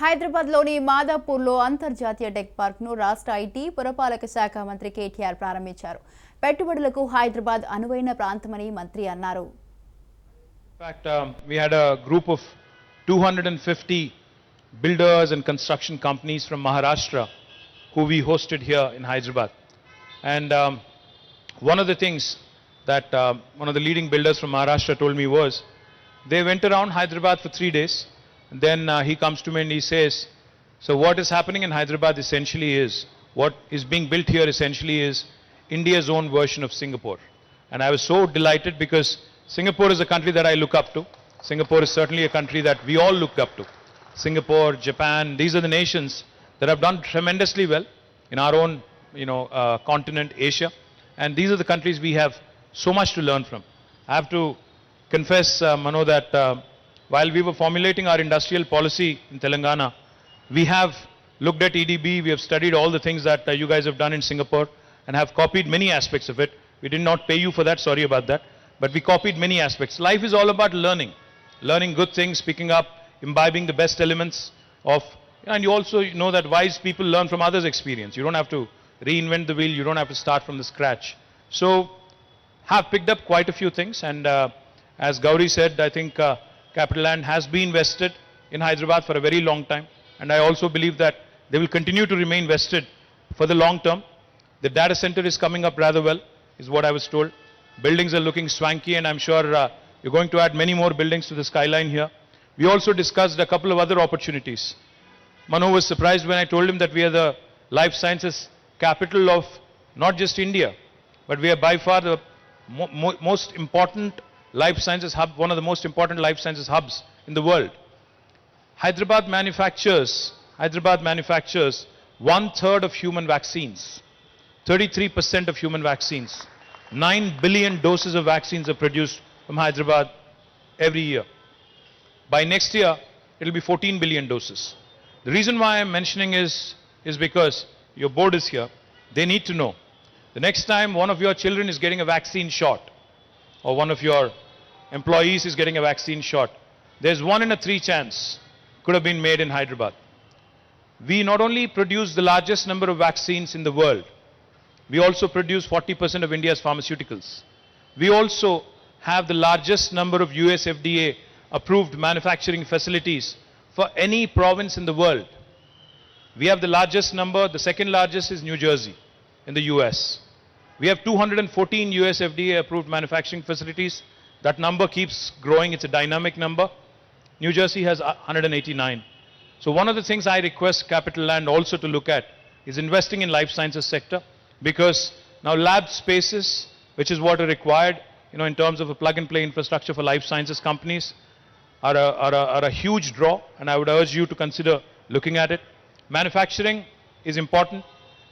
హైదరాబాద్లోని మాదాపూర్లో అంతర్జాతీయ టెక్ పార్క్ను రాష్ట్ర ఐటీ పురపాలక శాఖ మంత్రి KTR ప్రారంభించారు. పెట్టుబడులకు హైదరాబాద్ అనువైన ప్రాంతమని మంత్రి అన్నారు. In fact, we had a group of 250 builders and construction companies from Maharashtra who we hosted here in Hyderabad. And one of the things that one of the leading builders from Maharashtra told me was, they went around Hyderabad for 3 days. And then he comes to me and he says, so what is happening in Hyderabad essentially is, what is being built here essentially is India's own version of Singapore. And I was so delighted because Singapore is a country that I look up to. Singapore is certainly a country that we all looked up to. Singapore, Japan, these are the nations that have done tremendously well in our own, continent, Asia. And these are the countries we have so much to learn from. I have to confess, Mano, that while we were formulating our industrial policy in Telangana, we have looked at EDB, we have studied all the things that you guys have done in Singapore and have copied many aspects of it. We did not pay you for that, sorry about that. But we copied many aspects. Life is all about learning good things, picking up, imbibing the best elements of, and you also know that wise people learn from others' experience. You don't have to reinvent the wheel, you don't have to start from the scratch. So, have picked up quite a few things, and as Gauri said, I think Capital Land has been vested in Hyderabad for a very long time, and I also believe that they will continue to remain vested for the long term. The data center is coming up rather well, is what I was told. Buildings are looking swanky, and I'm sure you're going to add many more buildings to the skyline here. We also discussed a couple of other opportunities. Mano was surprised when I told him that we are the life sciences capital of not just India, but we are by far the most important life sciences hub, one of the most important life sciences hubs in the world. Hyderabad manufactures 1/3 of human vaccines, 33% of human vaccines. 9 billion doses of vaccines are produced from Hyderabad every year. By next year, it will be 14 billion doses. The reason why I'm mentioning is because your board is here. They need to know. The next time one of your children is getting a vaccine shot, or one of your employees is getting a vaccine shot, there's 1 in 3 chance could have been made in Hyderabad. We not only produce the largest number of vaccines in the world, we also produce 40% of India's pharmaceuticals. We also have the largest number of US FDA approved manufacturing facilities for any province in the world. We have the largest number, the second largest is New Jersey in the US. We have 214 US FDA approved manufacturing facilities. That number keeps growing, it's a dynamic number. New Jersey has 189. So one of the things I request Capital Land also to look at is investing in life sciences sector, because now lab spaces, which is what are required, in terms of a plug-and-play infrastructure for life sciences companies, are a huge draw, and I would urge you to consider looking at it. Manufacturing is important.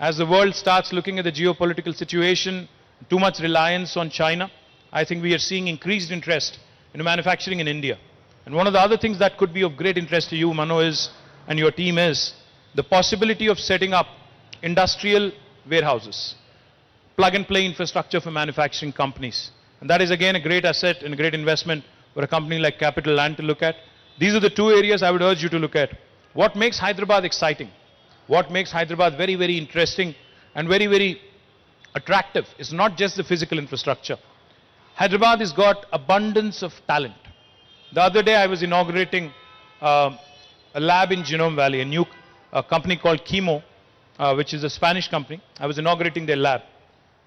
As the world starts looking at the geopolitical situation, too much reliance on China, I think we are seeing increased interest in manufacturing in India. And one of the other things that could be of great interest to you, Mano, and your team is the possibility of setting up industrial warehouses, plug-and-play infrastructure for manufacturing companies. And that is again a great asset and a great investment for a company like Capital Land to look at. These are the 2 areas I would urge you to look at. What makes Hyderabad exciting? What makes Hyderabad very, very interesting and very, very attractive is not just the physical infrastructure. Hyderabad has got abundance of talent. The other day I was inaugurating a lab in Genome Valley, a new company called Chemo, which is a Spanish company. I was inaugurating their lab.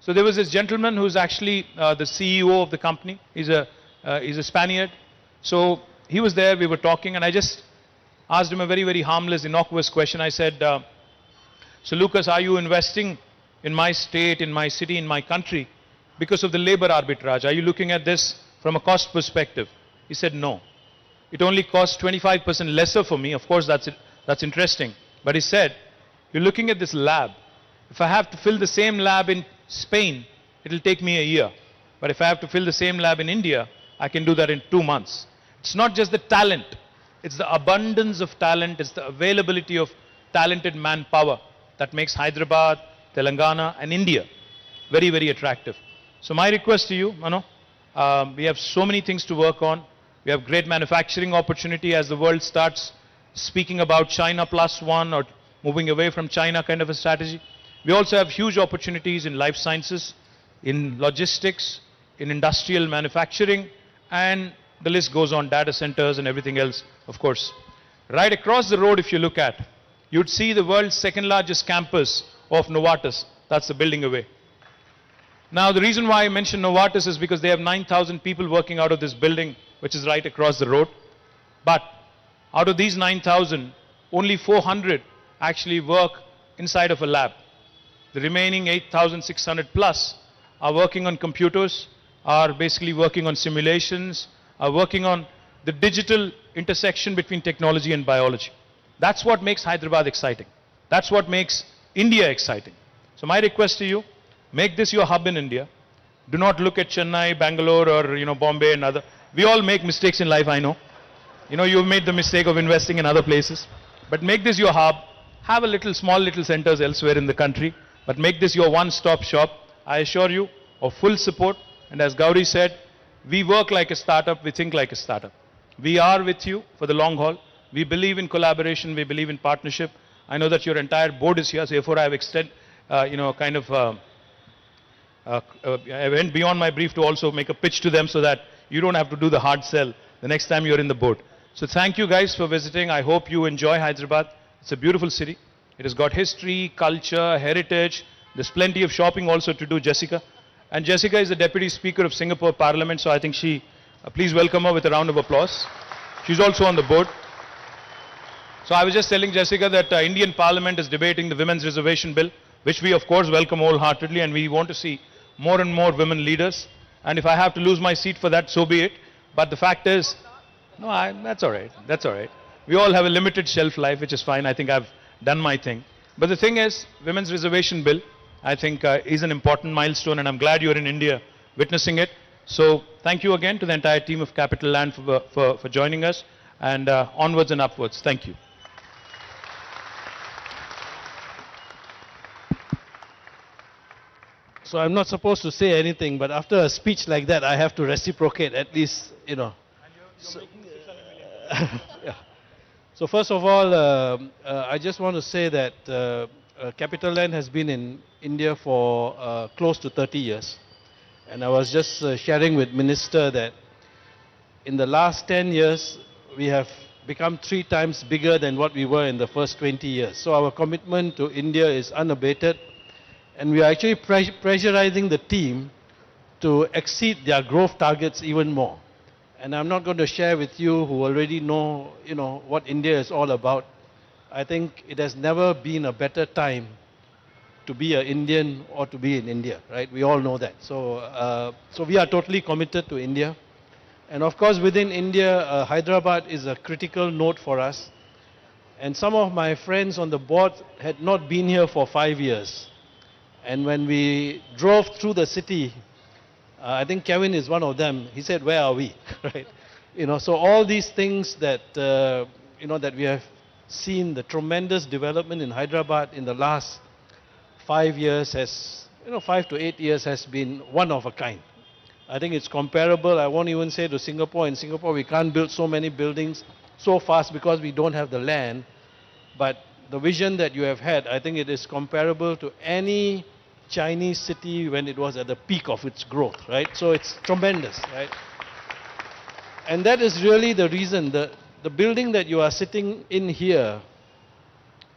So there was this gentleman who's actually the CEO of the company. He's a Spaniard. So he was there, we were talking, and I just asked him a very, very harmless, innocuous question. I said, so Lucas, are you investing in my state, in my city, in my country because of the labor arbitrage? Are you looking at this from a cost perspective? He said, no. It only costs 25% lesser for me. Of course, that's interesting. But he said, you're looking at this lab. If I have to fill the same lab in Spain, it'll take me a year. But if I have to fill the same lab in India, I can do that in 2 months. It's not just the talent. It's the abundance of talent. It's the availability of talented manpower that makes Hyderabad, Telangana, and India very, very attractive. So my request to you, Mano, we have so many things to work on. We have great manufacturing opportunity as the world starts speaking about China plus one or moving away from China kind of a strategy. We also have huge opportunities in life sciences, in logistics, in industrial manufacturing, and the list goes on, data centers and everything else, of course. Right across the road, if you look at, you'd see the world's second largest campus of Novartis. That's the building away. Now, the reason why I mention Novartis is because they have 9,000 people working out of this building, which is right across the road. But out of these 9,000, only 400 actually work inside of a lab. The remaining 8,600 plus are working on computers, are basically working on simulations, are working on the digital intersection between technology and biology. That's what makes Hyderabad exciting. That's what makes India exciting. So my request to you, make this your hub in India. Do not look at Chennai, Bangalore, or Bombay and other. We all make mistakes in life, I know. You've made the mistake of investing in other places. But make this your hub. Have small little centers elsewhere in the country. But make this your one-stop shop. I assure you of full support. And as Gauri said, we work like a startup, we think like a startup. We are with you for the long haul. We believe in collaboration, we believe in partnership. I know that your entire board is here, so therefore I have I went beyond my brief to also make a pitch to them so that you don't have to do the hard sell the next time you're in the board. So thank you guys for visiting. I hope you enjoy Hyderabad. It's a beautiful city. It has got history, culture, heritage. There's plenty of shopping also to do, Jessica. And Jessica is the Deputy Speaker of Singapore Parliament, so I think please welcome her with a round of applause. She's also on the board. So I was just telling Jessica that Indian Parliament is debating the Women's Reservation Bill, which we of course welcome wholeheartedly, and we want to see more and more women leaders. And if I have to lose my seat for that, so be it. But the fact is, that's all right. That's all right. We all have a limited shelf life, which is fine. I think I've done my thing. But the thing is, Women's Reservation Bill, I think is an important milestone, and I'm glad you're in India witnessing it. So thank you again to the entire team of Capital Land for joining us, and onwards and upwards. Thank you. So I'm not supposed to say anything, but after a speech like that, I have to reciprocate at least, So, yeah. So first of all, I just want to say that Capital Land has been in India for close to 30 years. And I was just sharing with Minister that in the last 10 years, we have become 3 times bigger than what we were in the first 20 years. So our commitment to India is unabated. And we are actually pressurizing the team to exceed their growth targets even more. And I'm not going to share with you who already know, what India is all about. I think it has never been a better time to be an Indian or to be in India, right? We all know that. So we are totally committed to India. And of course, within India, Hyderabad is a critical node for us. And some of my friends on the board had not been here for 5 years. And when we drove through the city, I think Kevin is one of them. He said, "Where are we?" Right? So all these things that that we have seen, the tremendous development in Hyderabad in the last 5 years 5 to 8 years has been one of a kind. I think it's comparable. I won't even say to Singapore. In Singapore, we can't build so many buildings so fast because we don't have the land. But the vision that you have had, I think it is comparable to any Chinese city when it was at the peak of its growth, right? So it's tremendous, right? And that is really the reason. The building that you are sitting in here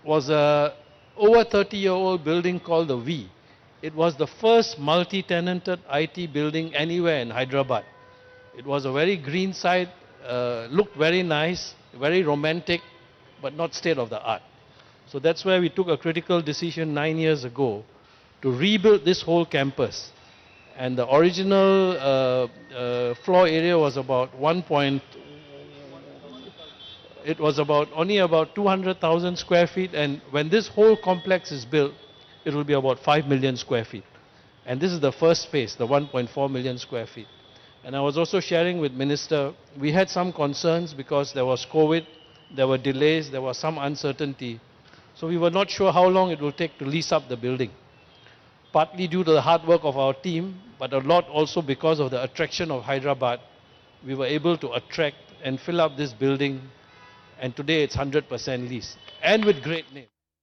was a over 30-year-old building called the V. It was the first multi-tenanted IT building anywhere in Hyderabad. It was a very green side, looked very nice, very romantic, but not state of the art. So that's where we took a critical decision 9 years ago to rebuild this whole campus. And the original floor area was about it was only about 200,000 square feet, and when this whole complex is built, it will be about 5 million square feet. And this is the first phase, the 1.4 million square feet. And I was also sharing with Minister, we had some concerns because there was COVID, there were delays, there was some uncertainty. So we were not sure how long it will take to lease up the building. Partly due to the hard work of our team, but a lot also because of the attraction of Hyderabad, we were able to attract and fill up this building and today it's 100% leased, and with great names.